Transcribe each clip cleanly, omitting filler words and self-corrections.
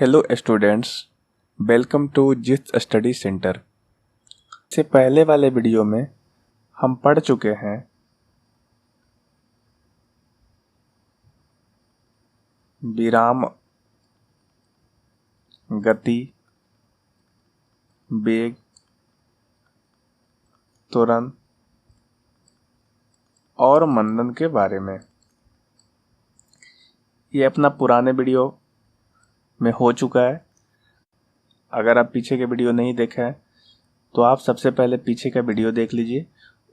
Hello students, welcome to जिस study centre. इससे पहले वाले वीडियो में हम पढ़ चुके हैं विराम, गति, वेग, त्वरण और मंदन के बारे में। ये अपना पुराने वीडियो में हो चुका है। अगर आप पीछे के वीडियो नहीं देखे हैं तो आप सबसे पहले पीछे का वीडियो देख लीजिए,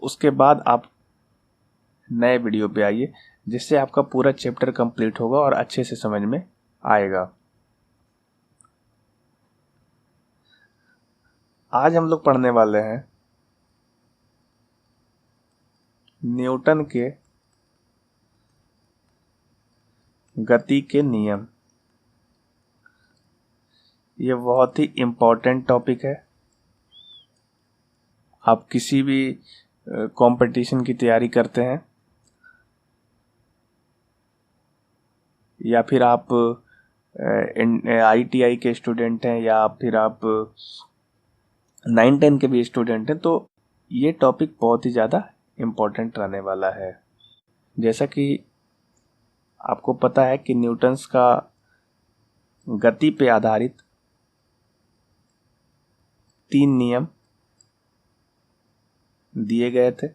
उसके बाद आप नए वीडियो पे आइए, जिससे आपका पूरा चैप्टर कंप्लीट होगा और अच्छे से समझ में आएगा। आज हम लोग पढ़ने वाले हैं न्यूटन के गति के नियम। ये बहुत ही इम्पोर्टेंट टॉपिक है। आप किसी भी कंपटीशन की तैयारी करते हैं या फिर आप ITI के स्टूडेंट हैं या फिर आप 9-10 के भी स्टूडेंट हैं, तो ये टॉपिक बहुत ही ज़्यादा इम्पोर्टेंट रहने वाला है। जैसा कि आपको पता है कि न्यूटन्स का गति पे आधारित 3 नियम दिए गए थे।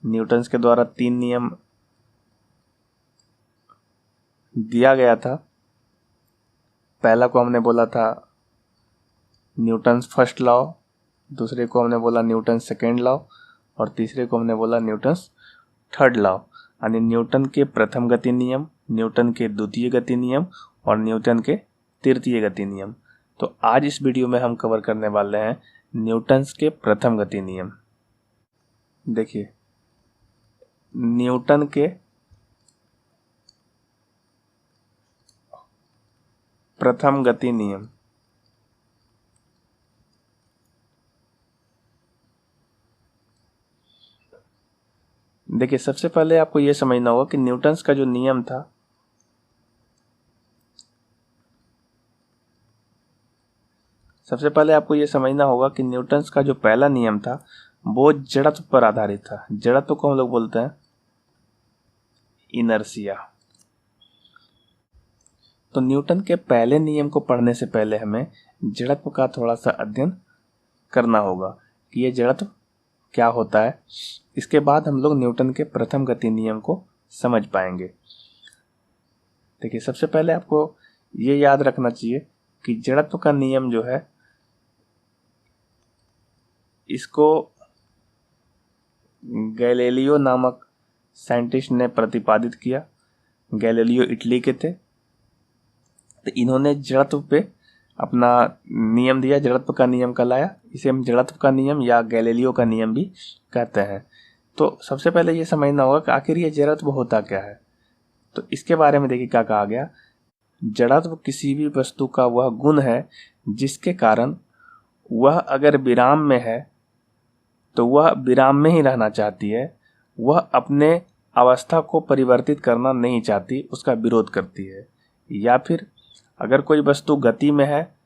न्यूटन्स के द्वारा 3 नियम दिया गया था। पहला को हमने बोला था न्यूटन्स फर्स्ट लॉ, दूसरे को हमने बोला न्यूटन्स सेकेंड लॉ और तीसरे को हमने बोला न्यूटन्स थर्ड लॉ। यानी न्यूटन के प्रथम गति नियम, न्यूटन के द्वितीय गति नियम और न्यूटन के तृतीय गति नियम। तो आज इस वीडियो में हम कवर करने वाले हैं न्यूटन्स के प्रथम गति नियम। देखिए, न्यूटन के प्रथम गति नियम। देखिए, सबसे पहले आपको यह समझना होगा कि न्यूटन्स का जो नियम था न्यूटन्स का जो पहला नियम था वो जड़त्व पर आधारित था। जड़त्व को हम लोग बोलते हैं इनर्शिया। तो न्यूटन के पहले नियम को पढ़ने से पहले हमें जड़त्व का थोड़ा सा अध्ययन करना होगा कि ये जड़त्व क्या होता है। इसके बाद हम लोग न्यूटन के प्रथम गति नियम को समझ पाएंगे। देखिए, सबसे पहले आपको ये याद रखना चाहिए कि जड़त्व का नियम जो है, इसको गैलीलियो नामक साइंटिस्ट ने प्रतिपादित किया। गैलीलियो इटली के थे। तो इन्होंने जड़त्व पे अपना नियम दिया, जड़त्व का नियम कहलाया। इसे हम जड़त्व का नियम या गैलीलियो का नियम भी कहते हैं। तो सबसे पहले ये समझना होगा कि आखिर ये जड़त्व होता क्या है। तो इसके बारे में देखिए क्या कहा गया। जड़त्व किसी भी वस्तु का वह गुण है जिसके कारण वह अगर विराम में है तो वह विराम में ही रहना चाहती है, वह अपने अवस्था को परिवर्तित करना नहीं चाहती, उसका विरोध करती है। या फिर अगर कोई वस्तु गति में है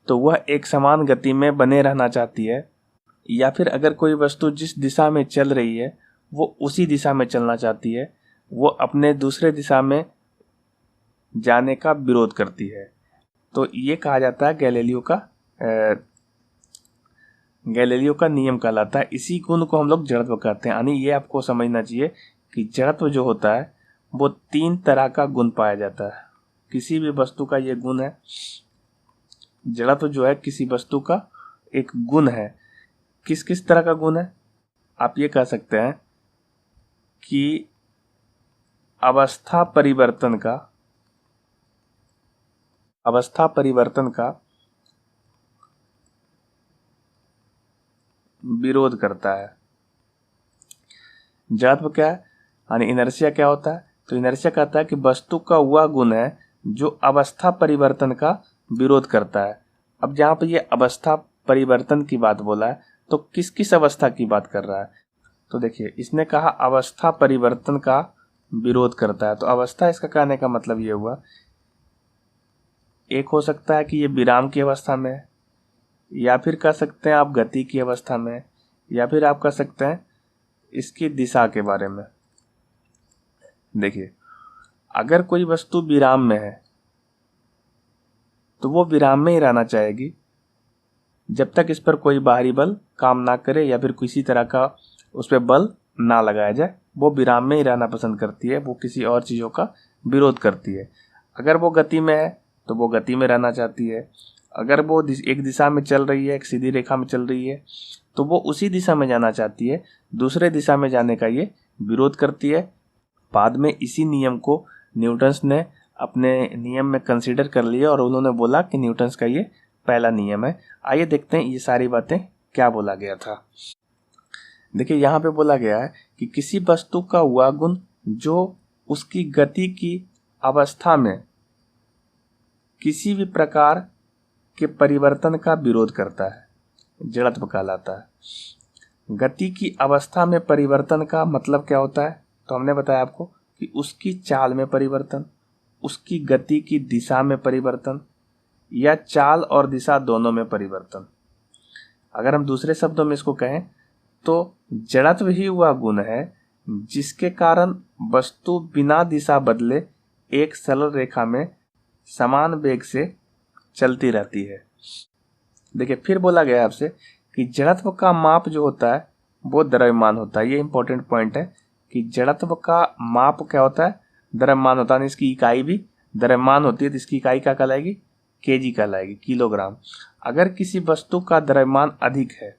तो वह एक समान गति में बने रहना चाहती है। या फिर अगर कोई वस्तु जिस दिशा में चल रही है वो उसी दिशा में चलना चाहती है, वो अपने दूसरे दिशा में जाने का विरोध करती है। तो ये कहा जाता है गैलीलियो का नियम कहलाता है। इसी गुण को हम लोग जड़त्व कहते हैं। यानी ये आपको समझना चाहिए कि जड़त्व जो होता है वो 3 तरह का गुण पाया जाता है। किसी भी वस्तु का ये गुण है। जड़त्व जो है किसी वस्तु का एक गुण है। किस किस तरह का गुण है? आप ये कह सकते हैं कि अवस्था परिवर्तन का विरोध करता है। जड़त्व क्या है, यानी इनर्शिया क्या होता है? तो इनर्शिया कहता है कि वस्तु का वह गुण है जो अवस्था परिवर्तन का विरोध करता है। अब जहाँ पे ये अवस्था परिवर्तन की बात बोला है तो किस किस अवस्था की बात कर रहा है? तो देखिए, इसने कहा अवस्था परिवर्तन का विरोध करता है। तो अवस्था, इसका कहने का मतलब ये हुआ एक हो सकता है कि ये विराम की अवस्था में है, या फिर कह सकते हैं आप गति की अवस्था में है, या फिर आप कह सकते हैं इसकी दिशा के बारे में। देखिए, अगर कोई वस्तु विराम में है तो वो विराम में ही रहना चाहेगी जब तक इस पर कोई बाहरी बल काम ना करे या फिर किसी तरह का उस पर बल ना लगाया जाए। वो विराम में ही रहना पसंद करती है, वो किसी और चीज़ों का विरोध करती है। अगर वो गति में है तो वो गति में रहना चाहती है। अगर वो एक दिशा में चल रही है, एक सीधी रेखा में चल रही है, तो वो उसी दिशा में जाना चाहती है, दूसरे दिशा में जाने का ये विरोध करती है। बाद में इसी नियम को न्यूटन्स ने अपने नियम में कंसीडर कर लिया और उन्होंने बोला कि न्यूटन्स का ये पहला नियम है। आइए देखते हैं ये सारी बातें क्या बोला गया था। देखिए, यहाँ पे बोला गया है कि किसी वस्तु का वह गुण जो उसकी गति की अवस्था में किसी भी प्रकार के परिवर्तन का विरोध करता है, जड़त्व कहलाता है। गति की अवस्था में परिवर्तन का मतलब क्या होता है? तो हमने बताया आपको कि उसकी चाल में परिवर्तन, उसकी गति की दिशा में परिवर्तन, या चाल और दिशा दोनों में परिवर्तन। अगर हम दूसरे शब्दों में इसको कहें तो जड़त्व ही वह गुण है जिसके कारण वस्तु बिना दिशा बदले एक सरल रेखा में समान वेग से चलती रहती है। देखिए, फिर बोला गया आपसे कि जड़त्व का माप जो होता है वो द्रव्यमान होता है। ये इंपॉर्टेंट पॉइंट है कि जड़त्व का माप क्या होता है? द्रव्यमान होता है। इसकी इकाई भी द्रव्यमान होती है, तो इसकी इकाई क्या कहलाएगी? केजी कहलाएगी, किलोग्राम। अगर किसी वस्तु का द्रव्यमान अधिक है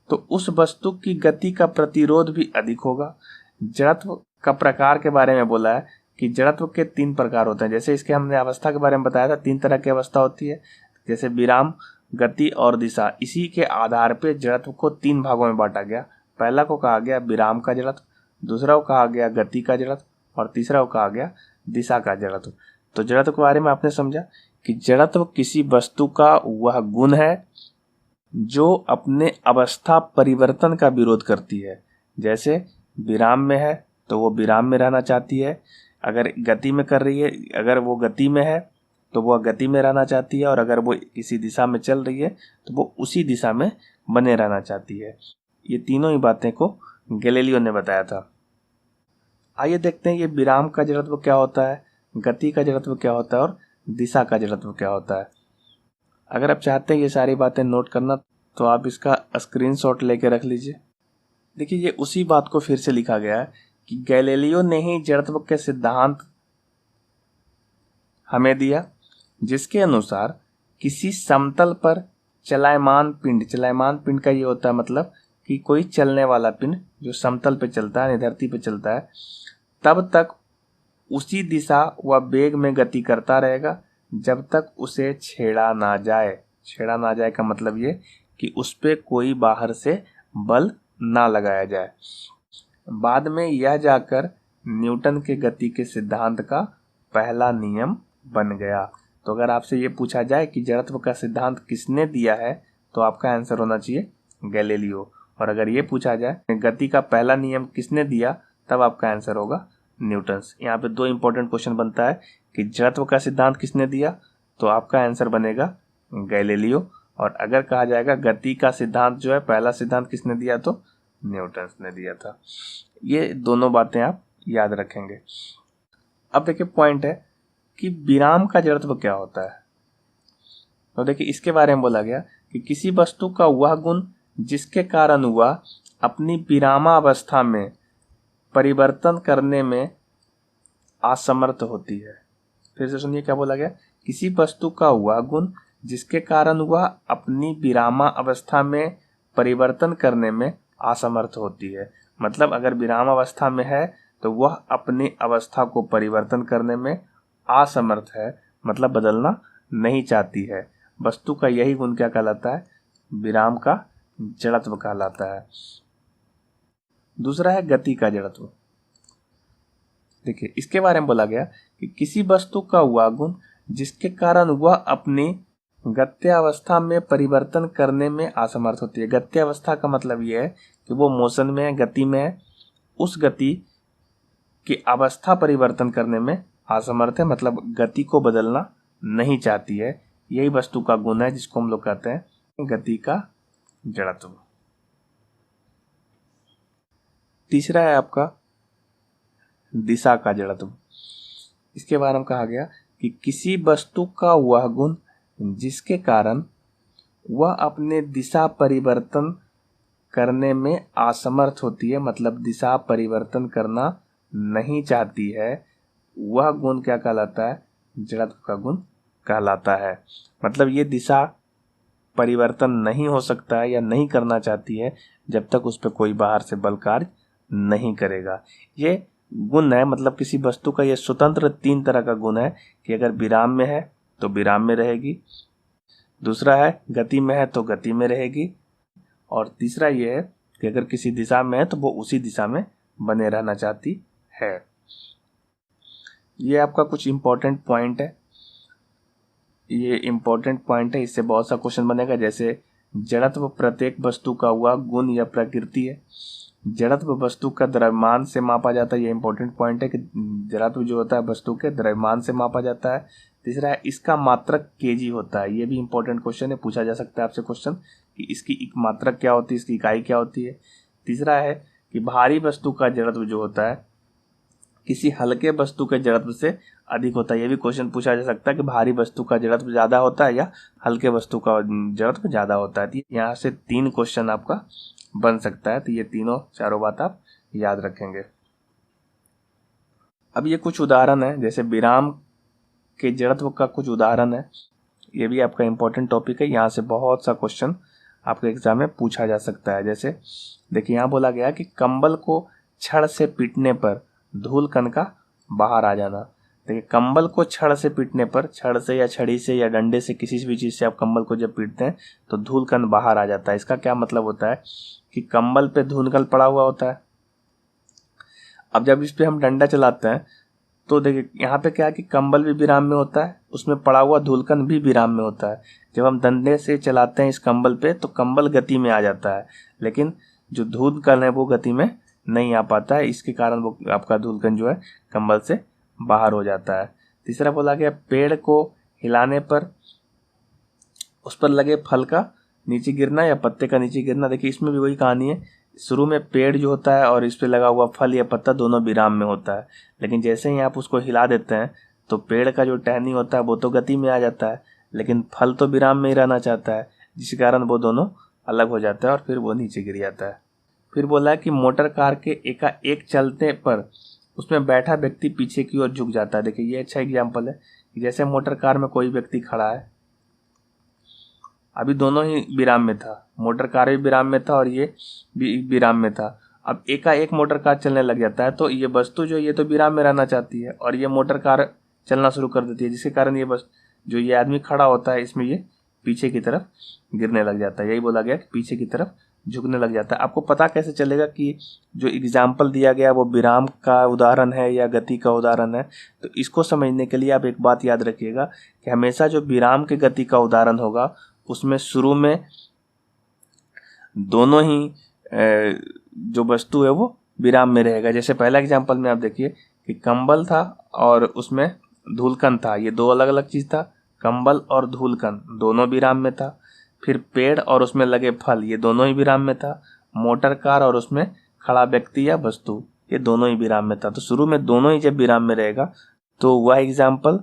तो उस वस्तु की गति का प्रतिरोध भी अधिक होगा। जड़त्व का प्रकार के बारे में बोला है कि जड़त्व के 3 प्रकार होते हैं। जैसे इसके हमने अवस्था के बारे में बताया था, 3 तरह की अवस्था होती है, जैसे विराम, गति और दिशा। इसी के आधार पे जड़त्व को 3 भागों में बांटा गया। पहला को कहा गया विराम का जड़त्व, दूसरा को कहा गया गति का जड़त्व और तीसरा को कहा गया दिशा का जड़त्व। तो जड़त्व के बारे में आपने समझा कि जड़त्व किसी वस्तु का वह गुण है जो अपने अवस्था परिवर्तन का विरोध करती है। जैसे विराम में है तो वो विराम में रहना चाहती है, अगर गति में कर रही है, अगर वो गति में है तो वो गति में रहना चाहती है, और अगर वो किसी दिशा में चल रही है तो वो उसी दिशा में बने रहना चाहती है। ये तीनों ही बातें को गैलीलियो ने बताया था। आइए देखते हैं ये विराम का जड़त्व क्या होता है, गति का जड़त्व क्या होता है और दिशा का जड़त्व क्या होता है। अगर आप चाहते हैं ये सारी बातें नोट करना तो आप इसका स्क्रीनशॉट लेके रख लीजिए। देखिए, ये उसी बात को फिर से लिखा गया है कि गैलीलियो ने ही जड़त्व के सिद्धांत हमें दिया, जिसके अनुसार किसी समतल पर चलायमान पिंड का ये होता है मतलब कि कोई चलने वाला पिंड जो समतल पे चलता है, धरती पे चलता है, तब तक उसी दिशा व वेग में गति करता रहेगा जब तक उसे छेड़ा ना जाए। छेड़ा ना जाए का मतलब ये कि उस पे कोई बाहर से बल ना लगाया जाए। बाद में यह जाकर न्यूटन के गति के सिद्धांत का पहला नियम बन गया। तो अगर आपसे ये पूछा जाए कि जड़त्व का सिद्धांत किसने दिया है तो आपका आंसर होना चाहिए गैलीलियो। और अगर ये पूछा जाए गति का पहला नियम किसने दिया, तब आपका आंसर होगा न्यूटन्स। यहाँ पे 2 इंपॉर्टेंट क्वेश्चन बनता है कि जड़त्व का सिद्धांत किसने दिया, तो आपका आंसर बनेगा गैलीलियो। और अगर कहा जाएगा गति का सिद्धांत जो है पहला सिद्धांत किसने दिया, तो न्यूटन्स ने दिया था। ये दोनों बातें आप याद रखेंगे। अब देखिए, पॉइंट है कि विराम का जड़त्व क्या होता है। तो देखिए, इसके बारे में बोला गया कि किसी वस्तु का वह गुण जिसके कारण वह अपनी विरामावस्था में परिवर्तन करने में असमर्थ होती है। फिर से सुनिए क्या बोला गया, किसी वस्तु का वह गुण जिसके कारण वह अपनी विरामावस्था में परिवर्तन करने में असमर्थ होती है। मतलब अगर विरामावस्था में है तो वह अपनी अवस्था को परिवर्तन करने में असमर्थ है, मतलब बदलना नहीं चाहती है। वस्तु का यही गुण क्या कहलाता है? विराम का जड़त्व कहलाता है। दूसरा है गति का जड़त्व। देखिए, इसके बारे में बोला गया कि किसी वस्तु का वह गुण जिसके कारण वह अपनी गत्यावस्था में परिवर्तन करने में असमर्थ होती है। गत्यावस्था का मतलब यह है कि वो मोशन में है, गति में है, उस गति की अवस्था परिवर्तन करने में असमर्थ है, मतलब गति को बदलना नहीं चाहती है, यही वस्तु का गुण है जिसको हम लोग कहते हैं गति का जड़त्व। तीसरा है आपका दिशा का जड़त्व। इसके बारे में कहा गया कि किसी वस्तु का वह गुण जिसके कारण वह अपने दिशा परिवर्तन करने में असमर्थ होती है, मतलब दिशा परिवर्तन करना नहीं चाहती है, वह गुण क्या कहलाता है? जड़त्व का गुण कहलाता है। मतलब ये दिशा परिवर्तन नहीं हो सकता है या नहीं करना चाहती है जब तक उस पर कोई बाहर से बल कार्य नहीं करेगा। ये गुण है, मतलब किसी वस्तु का ये स्वतंत्र 3 तरह का गुण है कि अगर विराम में है तो विराम में रहेगी, दूसरा है गति में है तो गति में रहेगी, और तीसरा ये है कि अगर किसी दिशा में है तो वो उसी दिशा में बने रहना चाहती है। ये आपका कुछ इम्पोर्टेंट पॉइंट है, ये इम्पोर्टेंट पॉइंट है, इससे बहुत सा क्वेश्चन बनेगा। जैसे जड़त्व प्रत्येक वस्तु का हुआ गुण या प्रकृति है। जड़त्व वस्तु का द्रव्यमान से मापा जाता है, ये इंपॉर्टेंट पॉइंट है कि जड़त्व जो होता है वस्तु के द्रव्यमान से मापा जाता है। तीसरा है इसका मात्रक केजी होता है, ये भी इंपॉर्टेंट क्वेश्चन है, पूछा जा सकता है आपसे क्वेश्चन कि इसकी मात्रक क्या होती है, इसकी इकाई क्या होती है। तीसरा है कि भारी वस्तु का जड़त्व जो होता है किसी हल्के वस्तु के जड़त्व से अधिक होता है। ये भी क्वेश्चन पूछा जा सकता है कि भारी वस्तु का जड़त्व ज़्यादा होता है या हल्के वस्तु का जड़त्व ज़्यादा होता है। यहाँ से 3 क्वेश्चन आपका बन सकता है, तो ये चारों बात आप याद रखेंगे। अब ये कुछ उदाहरण है, जैसे विराम के जड़त्व का कुछ उदाहरण है, ये भी आपका इंपॉर्टेंट टॉपिक है। यहाँ से बहुत सा क्वेश्चन आपके एग्जाम में पूछा जा सकता है। जैसे देखिए यहाँ बोला गया कि कंबल को छड़ से पीटने पर धूल कण का बाहर आ जाना। देखिए कंबल को छड़ से पीटने पर, छड़ से या छड़ी से या डंडे से किसी भी चीज़ से आप कंबल को जब पीटते हैं तो धूल कण बाहर आ जाता है। इसका क्या मतलब होता है कि कंबल पे धूल कण पड़ा हुआ होता है। अब जब इस पे हम डंडा चलाते हैं तो देखिए यहाँ पे क्या है कि कंबल भी विराम में होता है, उसमें पड़ा हुआ धूलकण भी विराम में होता है। जब हम डंडे से चलाते हैं इस कंबल पे तो कंबल गति में आ जाता है, लेकिन जो धूलकण है वो गति में नहीं आ पाता है, इसके कारण वो आपका धूलकण जो है कंबल से बाहर हो जाता है। तीसरा बोला गया पेड़ को हिलाने पर उस पर लगे फल का नीचे गिरना या पत्ते का नीचे गिरना। देखिए इसमें भी वही कहानी है, शुरू में पेड़ जो होता है और इस पे लगा हुआ फल या पत्ता दोनों विराम में होता है, लेकिन जैसे ही आप उसको हिला देते हैं तो पेड़ का जो टहनी होता है वो तो गति में आ जाता है, लेकिन फल तो विराम में ही रहना चाहता है, जिस कारण वो दोनों अलग हो जाता है और फिर वो नीचे गिर जाता है। फिर बोला है कि मोटर कार के एकाएक चलते पर उसमें बैठा व्यक्ति पीछे की ओर झुक जाता है। देखिए ये अच्छा एग्जाम्पल है कि जैसे मोटर कार में कोई व्यक्ति खड़ा है, अभी दोनों ही विराम में था, मोटर कार भी विराम में था और ये भी विराम में था। अब एकाएक मोटर कार चलने लग जाता है तो ये वस्तु जो ये तो विराम में रहना चाहती है और ये मोटर कार चलना शुरू कर देती है, जिसके कारण ये बस जो ये आदमी खड़ा होता है इसमें ये पीछे की तरफ गिरने लग जाता है। यही बोला गया कि पीछे की तरफ झुकने लग जाता है। आपको पता कैसे चलेगा कि जो एग्जाम्पल दिया गया वो विराम का उदाहरण है या गति का उदाहरण है? तो इसको समझने के लिए आप एक बात याद रखिएगा कि हमेशा जो विराम के गति का उदाहरण होगा उसमें शुरू में दोनों ही जो वस्तु है वो विराम में रहेगा। जैसे पहला एग्जाम्पल में आप देखिए कि कंबल था और उसमें धूलकण था, ये दो अलग अलग चीज़ था, कंबल और धूलकण दोनों विराम में था। फिर पेड़ और उसमें लगे फल ये दोनों ही विराम में था। मोटर कार और उसमें खड़ा व्यक्ति या वस्तु ये दोनों ही विराम में था। तो शुरू में दोनों ही जब विराम में रहेगा तो वह एग्जाम्पल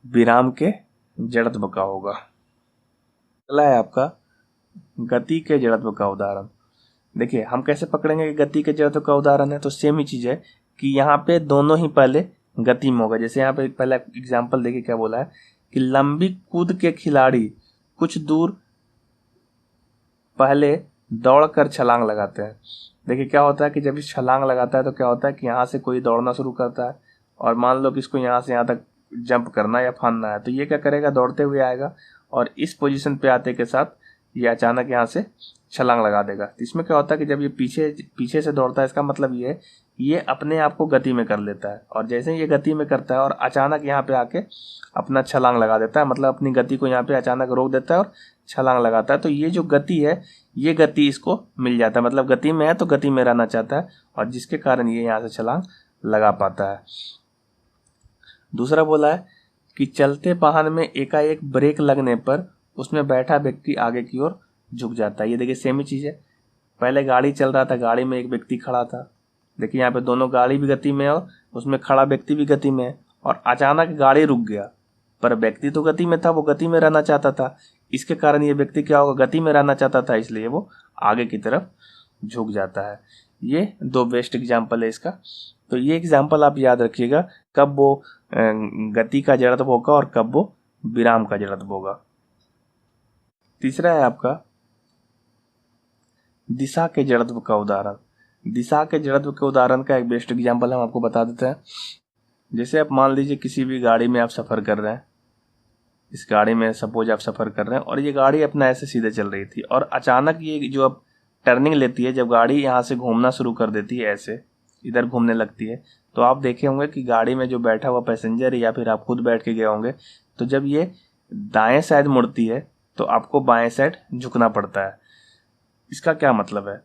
विराम के जड़त्व का होगा। अगला है आपका गति के जड़त्व का उदाहरण। देखिए हम कैसे पकड़ेंगे कि गति के जड़त्व का उदाहरण है? तो सेम ही चीज़ है कि यहाँ पे दोनों ही पहले गति में होगा। जैसे यहाँ पे पहला एग्जाम्पल देखिए क्या बोला है कि लंबी कूद के खिलाड़ी कुछ दूर पहले दौड़कर छलांग लगाते हैं। देखिए क्या होता है कि जब इस छलांग लगाता है तो क्या होता है कि यहाँ से कोई दौड़ना शुरू करता है और मान लो कि इसको यहाँ से यहाँ तक जंप करना है या फानना है, तो ये क्या करेगा, दौड़ते हुए आएगा और इस पोजीशन पे आते के साथ ये अचानक यहाँ से छलांग लगा देगा। तो इसमें क्या होता है कि जब ये पीछे से दौड़ता है, इसका मतलब ये है ये अपने आप को गति में कर लेता है और जैसे ही ये गति में करता है और अचानक यहाँ पे आके अपना छलांग लगा देता है, मतलब अपनी गति को यहाँ पे अचानक रोक देता है और छलांग लगाता है। तो ये जो गति है ये गति इसको मिल जाता है, मतलब गति में है तो गति में रहना चाहता है और जिसके कारण ये यहाँ से छलांग लगा पाता है। दूसरा बोला है कि चलते वाहन में एकाएक ब्रेक लगने पर उसमें बैठा व्यक्ति आगे की ओर झुक जाता है। ये देखिए सेम ही चीज़ है। पहले गाड़ी चल रहा था, गाड़ी में एक व्यक्ति खड़ा था, देखिए यहाँ पे दोनों गाड़ी भी गति में है और उसमें खड़ा व्यक्ति भी गति में है, और अचानक गाड़ी रुक गया, पर व्यक्ति तो गति में था, वो गति में रहना चाहता था। इसके कारण ये व्यक्ति क्या होगा, गति में रहना चाहता था, इसलिए वो आगे की तरफ झुक जाता है। ये दो बेस्ट एग्जाम्पल है इसका। तो ये एग्जाम्पल आप याद रखिएगा, कब वो गति का जड़त्व होगा और कब वो विराम का जड़त्व होगा। तीसरा है आपका दिशा के जड़त्व का उदाहरण। दिशा के जड़त्व के उदाहरण का एक बेस्ट एग्जाम्पल हम आपको बता देते हैं। जैसे आप मान लीजिए किसी भी गाड़ी में आप सफ़र कर रहे हैं, इस गाड़ी में सपोज आप सफ़र कर रहे हैं और ये गाड़ी अपना ऐसे सीधे चल रही थी, और अचानक ये जो अब टर्निंग लेती है, जब गाड़ी यहाँ से घूमना शुरू कर देती है, ऐसे इधर घूमने लगती है, तो आप देखे होंगे कि गाड़ी में जो बैठा हुआ पैसेंजर या फिर आप खुद बैठ के गए होंगे, तो जब ये दाएं साइड मुड़ती है तो आपको बाएं साइड झुकना पड़ता है। इसका क्या मतलब है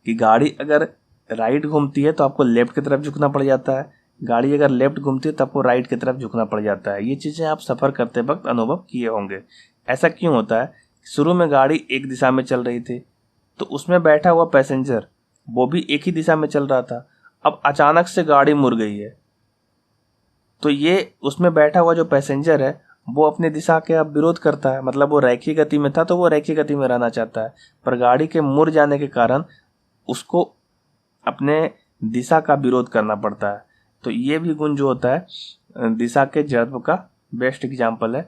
कि गाड़ी अगर राइट घूमती है तो आपको लेफ्ट की तरफ झुकना पड़ जाता है, गाड़ी अगर लेफ्ट घूमती है तो आपको राइट की तरफ झुकना पड़ जाता है। ये चीज़ें आप सफ़र करते वक्त अनुभव किए होंगे। ऐसा क्यों होता है? शुरू में गाड़ी एक दिशा में चल रही थी, तो उसमें बैठा हुआ पैसेंजर वो भी एक ही दिशा में चल रहा था। अब अचानक से गाड़ी मुड़ गई है, तो ये उसमें बैठा हुआ जो पैसेंजर है वो अपनी दिशा के अब विरोध करता है, मतलब वो रैखिक गति में था तो वो रैखिक गति में रहना चाहता है, पर गाड़ी के मुड़ जाने के कारण उसको अपने दिशा का विरोध करना पड़ता है। तो ये भी गुण जो होता है दिशा के जड़त्व का बेस्ट एग्जाम्पल है।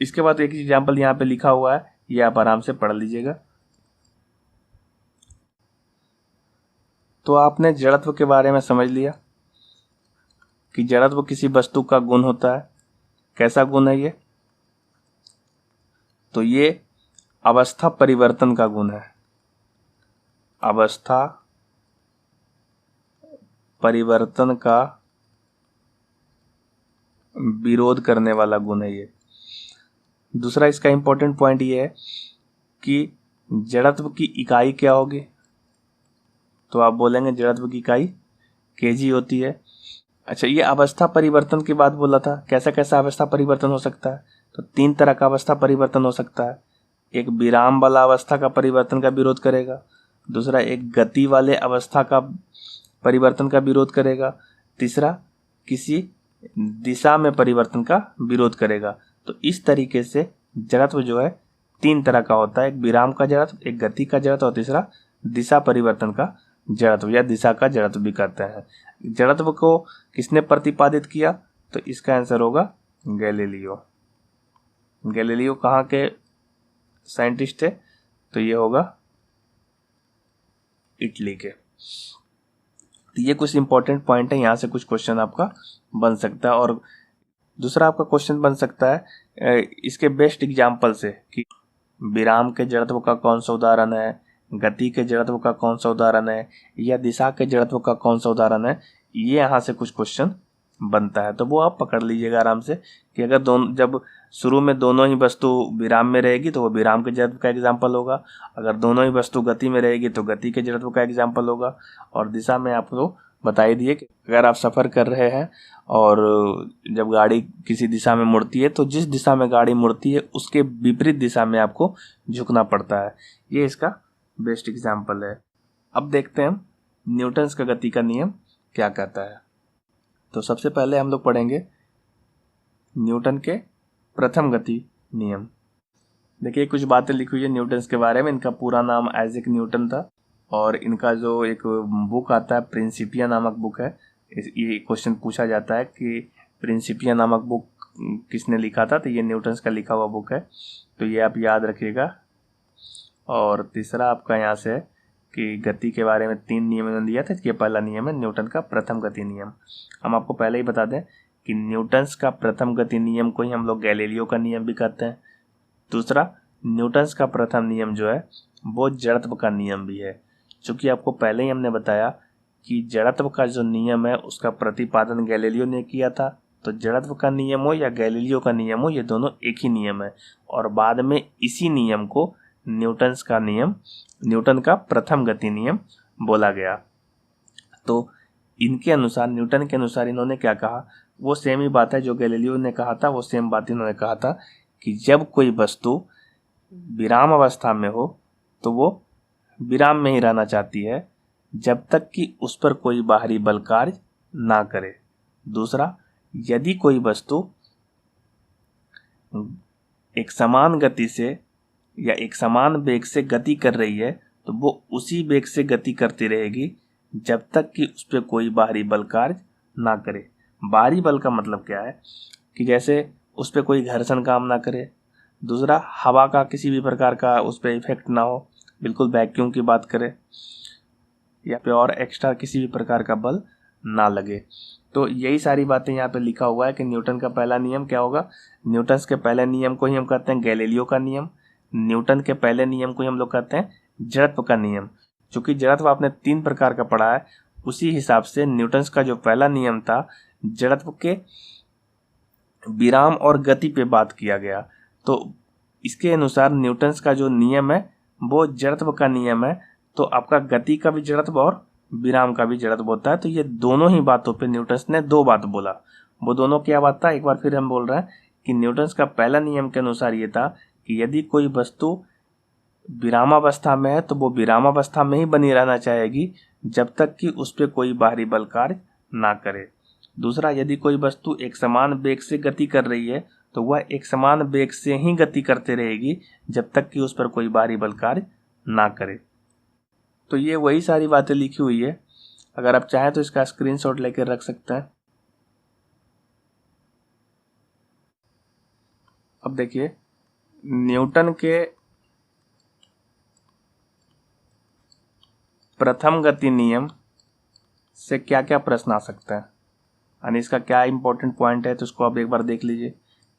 इसके बाद एक एग्जाम्पल यहाँ पे लिखा हुआ है, ये आप आराम से पढ़ लीजिएगा। तो आपने जड़त्व के बारे में समझ लिया कि जड़त्व किसी वस्तु का गुण होता है। कैसा गुण है ये? तो ये अवस्था परिवर्तन का गुण है। अवस्था परिवर्तन का विरोध करने वाला गुण है ये। दूसरा इसका इंपॉर्टेंट पॉइंट ये है कि जड़त्व की इकाई क्या होगी? तो आप बोलेंगे जड़त्व की इकाई केजी होती है। अच्छा, ये अवस्था परिवर्तन की बात बोला था, कैसा कैसा अवस्था परिवर्तन हो सकता है? तो 3 तरह का अवस्था परिवर्तन हो सकता है। एक विराम वाला अवस्था का परिवर्तन का विरोध करेगा, दूसरा एक गति वाले अवस्था का परिवर्तन का विरोध करेगा, तीसरा किसी दिशा में परिवर्तन का विरोध करेगा। तो इस तरीके से जड़त्व जो है 3 तरह का होता है, एक विराम का जड़त्व, एक गति का जड़त्व और तीसरा दिशा परिवर्तन का जड़त्व या दिशा का जड़त्व भी कहते हैं। जड़त्व को किसने प्रतिपादित किया? तो इसका आंसर होगा गैलीलियो। गैलीलियो कहाँ के साइंटिस्ट थे? तो ये होगा इटली के। तो ये कुछ इंपॉर्टेंट पॉइंट है, यहाँ से कुछ क्वेश्चन आपका बन सकता है। और दूसरा आपका क्वेश्चन बन सकता है इसके बेस्ट एग्जाम्पल से कि विराम के जड़त्व का कौन सा उदाहरण है, गति के जड़त्व का कौन सा उदाहरण है, या दिशा के जड़त्व का कौन सा उदाहरण है। ये यहाँ से कुछ क्वेश्चन बनता है, तो वो आप पकड़ लीजिएगा आराम से कि अगर जब शुरू में दोनों ही वस्तु विराम में रहेगी तो वो विराम के जड़त्व का एग्जाम्पल होगा, अगर दोनों ही वस्तु गति में रहेगी तो गति के जड़त्व का एग्जाम्पल होगा। और दिशा में आपको बता ही दिए कि अगर आप सफ़र कर रहे हैं और जब गाड़ी किसी दिशा में मुड़ती है तो जिस दिशा में गाड़ी मुड़ती है उसके विपरीत दिशा में आपको झुकना पड़ता है। ये इसका बेस्ट एग्जाम्पल है। अब देखते हैं न्यूटन्स का गति का नियम क्या कहता है। तो सबसे पहले हम लोग पढ़ेंगे न्यूटन के प्रथम गति नियम। देखिए कुछ बातें लिखी हुई है न्यूटन्स के बारे में। इनका पूरा नाम आइजैक न्यूटन था और इनका जो एक बुक आता है प्रिंसिपिया नामक बुक है। ये क्वेश्चन पूछा जाता है कि प्रिंसिपिया नामक बुक किसने लिखा था, तो ये न्यूटन्स का लिखा हुआ बुक है, तो ये आप याद रखिएगा। और तीसरा आपका यहाँ से है कि गति के बारे में 3 नियम इन्होंने दिया था। ये पहला नियम है न्यूटन का प्रथम गति नियम। हम आपको पहले ही बता दें कि न्यूटन्स का प्रथम गति नियम को ही हम लोग गैलीलियो का नियम भी कहते हैं। दूसरा, न्यूटन्स का प्रथम नियम जो है वो जड़त्व का नियम भी है। चूँकि आपको पहले ही हमने बताया कि जड़त्व का जो नियम है उसका प्रतिपादन गैलीलियो ने किया था, तो जड़त्व का नियम हो या गैलीलियो का नियम हो, ये दोनों एक ही नियम है। और बाद में इसी नियम को न्यूटन का प्रथम गति नियम बोला गया। तो इनके अनुसार, न्यूटन के अनुसार इन्होंने क्या कहा, वो सेम ही बात है जो गैलीलियो ने कहा था, वो सेम बात इन्होंने कहा था कि जब कोई वस्तु विराम अवस्था में हो तो वो विराम में ही रहना चाहती है जब तक कि उस पर कोई बाहरी बल कार्य ना करे। दूसरा, यदि कोई वस्तु एक समान गति से या एक समान वेग से गति कर रही है तो वो उसी वेग से गति करती रहेगी जब तक कि उस पर कोई बाहरी बल कार्य ना करे। बाहरी बल का मतलब क्या है कि जैसे उस पर कोई घर्षण काम ना करे। दूसरा, हवा का किसी भी प्रकार का उस पर इफेक्ट ना हो, बिल्कुल वैक्यूम की बात करें, या पे और एक्स्ट्रा किसी भी प्रकार का बल ना लगे। तो यही सारी बातें यहाँ पे लिखा हुआ है कि न्यूटन का पहला नियम क्या होगा। न्यूटन के पहले नियम को ही हम कहते हैं गैलीलियो का नियम। न्यूटन के पहले नियम को ही हम लोग कहते हैं जड़त्व का नियम। चूंकि जड़त्व आपने 3 प्रकार का पढ़ा है, उसी हिसाब से न्यूटन का जो पहला नियम था जड़त्व के विराम और गति पे बात किया गया। तो इसके अनुसार न्यूटन का जो नियम है वो जड़त्व का नियम है। तो आपका गति का भी जड़त्व और विराम का भी जड़त्व होता है। तो ये दोनों ही बातों पे न्यूटन ने 2 बात बोला। वो दोनों क्या बात था, एक बार फिर हम बोल रहे हैं कि न्यूटन का पहला नियम के अनुसार ये था कि यदि कोई वस्तु विरामावस्था में है तो वो विरामावस्था में ही बनी रहना चाहेगी जब तक कि उस पर कोई बाहरी बल कार्य ना करे। दूसरा, यदि कोई वस्तु एक समान वेग से गति कर रही है तो वह एक समान वेग से ही गति करते रहेगी जब तक कि उस पर कोई बाहरी बल कार्य ना करे। तो ये वही सारी बातें लिखी हुई है। अगर आप चाहें तो इसका स्क्रीनशॉट लेकर रख सकते हैं। अब देखिए, न्यूटन के प्रथम गति नियम से क्या क्या प्रश्न आ सकते हैं, यानी इसका क्या इंपॉर्टेंट पॉइंट है, तो उसको आप एक बार देख लीजिए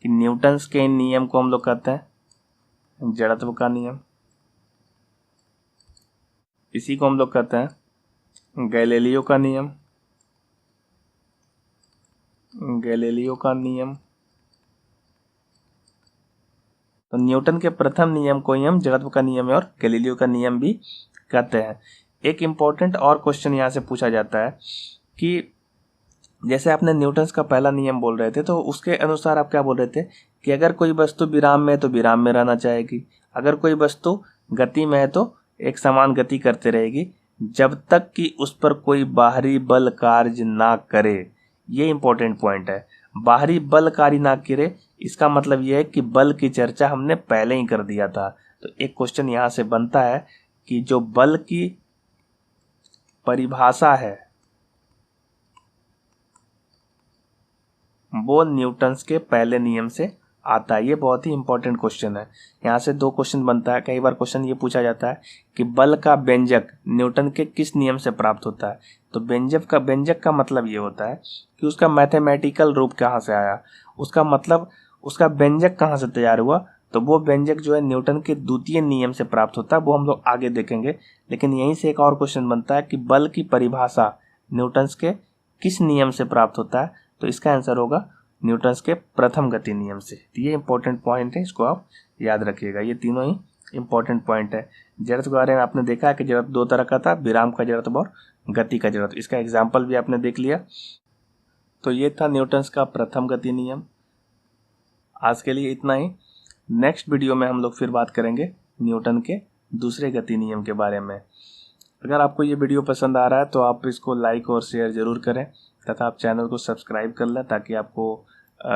कि न्यूटन के इन नियम को हम लोग कहते हैं जड़त्व का नियम। इसी को हम लोग कहते हैं गैलीलियो का नियम। गैलीलियो का नियम। तो न्यूटन के प्रथम नियम को ही हम जड़त्व का नियम और गैलीलियो का नियम भी कहते हैं। एक इम्पोर्टेंट और क्वेश्चन यहाँ से पूछा जाता है कि जैसे आपने न्यूटन का पहला नियम बोल रहे थे तो उसके अनुसार आप क्या बोल रहे थे कि अगर कोई वस्तु विराम में है तो विराम में रहना चाहेगी, अगर कोई वस्तु गति में है तो एक समान गति करते रहेगी जब तक कि उस पर कोई बाहरी बल कार्य ना करे। ये इंपॉर्टेंट पॉइंट है। बाहरी बल कार्य ना करे, इसका मतलब यह है कि बल की चर्चा हमने पहले ही कर दिया था। तो एक क्वेश्चन यहाँ से बनता है कि जो बल की परिभाषा है वो न्यूटन के पहले नियम से आता है। ये बहुत ही इंपॉर्टेंट क्वेश्चन है। यहाँ से 2 क्वेश्चन बनता है। कई बार क्वेश्चन ये पूछा जाता है कि बल का व्यंजक न्यूटन के किस नियम से प्राप्त होता है। तो व्यंजक का मतलब ये होता है कि उसका मैथमेटिकल रूप कहाँ से आया, उसका मतलब उसका व्यंजक कहाँ से तैयार हुआ। तो वो व्यंजक जो है न्यूटन के द्वितीय नियम से प्राप्त होता है, वो हम लोग आगे देखेंगे। लेकिन यहीं से एक और क्वेश्चन बनता है कि बल की परिभाषा न्यूटन के किस नियम से प्राप्त होता है। तो इसका आंसर होगा न्यूटन के प्रथम गति नियम से। ये इंपॉर्टेंट पॉइंट है, इसको आप याद रखिएगा। ये तीनों ही इंपॉर्टेंट पॉइंट है। जड़त्व के बारे में आपने देखा है कि जड़त्व 2 तरह का था, विराम का जड़त्व और गति का जड़त्व। इसका एग्जाम्पल भी आपने देख लिया। तो ये था न्यूटन का प्रथम गति नियम। आज के लिए इतना ही। नेक्स्ट वीडियो में हम लोग फिर बात करेंगे न्यूटन के दूसरे गति नियम के बारे में। अगर आपको ये वीडियो पसंद आ रहा है तो आप इसको लाइक और शेयर ज़रूर करें तथा आप चैनल को सब्सक्राइब कर लें ताकि आपको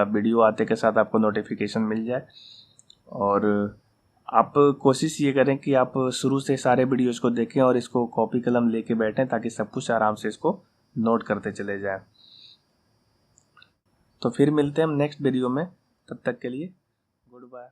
वीडियो आते के साथ आपको नोटिफिकेशन मिल जाए। और आप कोशिश ये करें कि आप शुरू से सारे वीडियोज़ को देखें और इसको कॉपी कलम लेके बैठें ताकि सब कुछ आराम से इसको नोट करते चले जाएं। तो फिर मिलते हैं हम नेक्स्ट वीडियो में। तब तक के लिए गुड बाय।